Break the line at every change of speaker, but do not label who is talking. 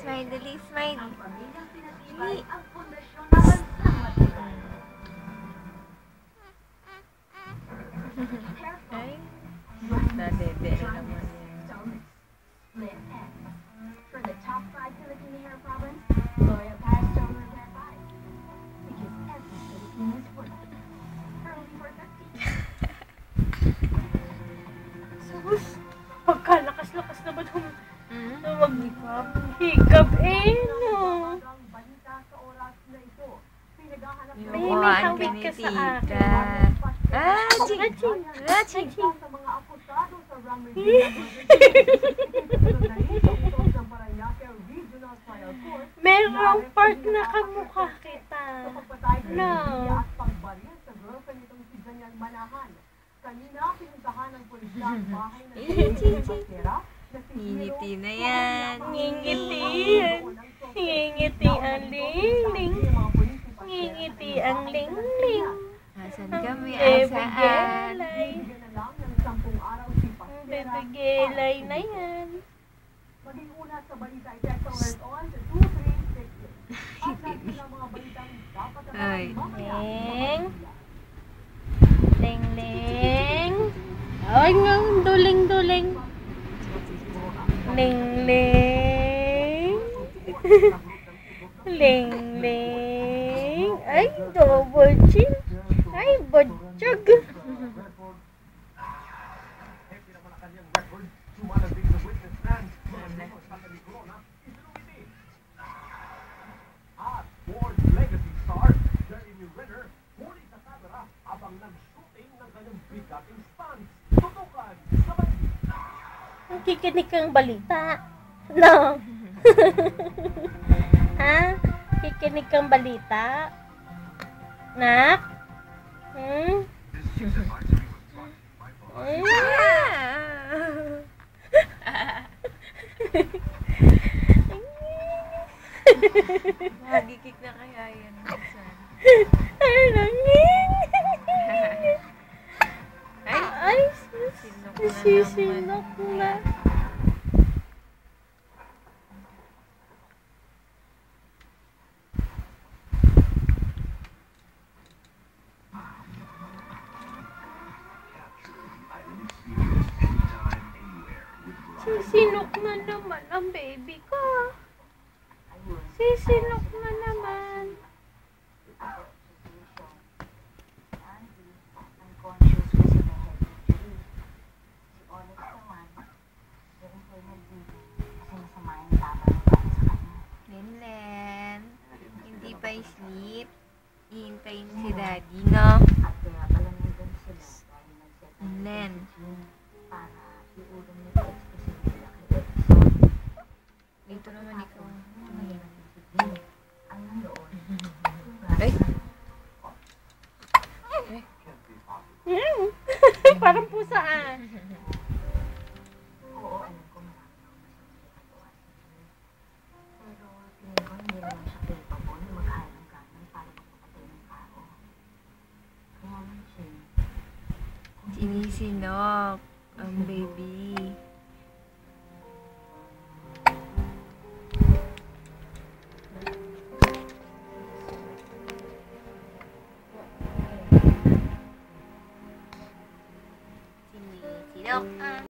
Smiley, smile. Ay, nadede naman yan.
For the top 5 Filipino hair problems, L'Oreal Pastel Repair 5. Because every Filipino is worth it. For only $4.50.
Sus, pagkalakas-lakas naman mag-hikab. Hikab no. May hawig ka sa akin.
Aching! Aching!
Merong part na kamukha kita. No.
Ngingiti na yan.
Ngingiti yan. Ngingiti ang ling-ling. Ngingiti ang ling-ling.
Asan kami? Asaan?
Bebegelay na yan.
Ay.
Ling. Ling-ling. Ay nga, duling-duling. Ling-ling. Ling-ling. Ay, double chin. Ay, batsyag. Kikinig kang balita. No. Ha? Kikinig kang balita? Nak?
Magikik na kaya yan.
Ay, nangin. Ay, sisinok na. Sisinok na naman ang baby ko. Sisinok na naman.
Lenlen, hindi pa sleep. Ihintayin si daddy, no? Lenlen. Dito naman ikaw. Ay!
Parang pusaan.
Sinisinok ang baby. Look.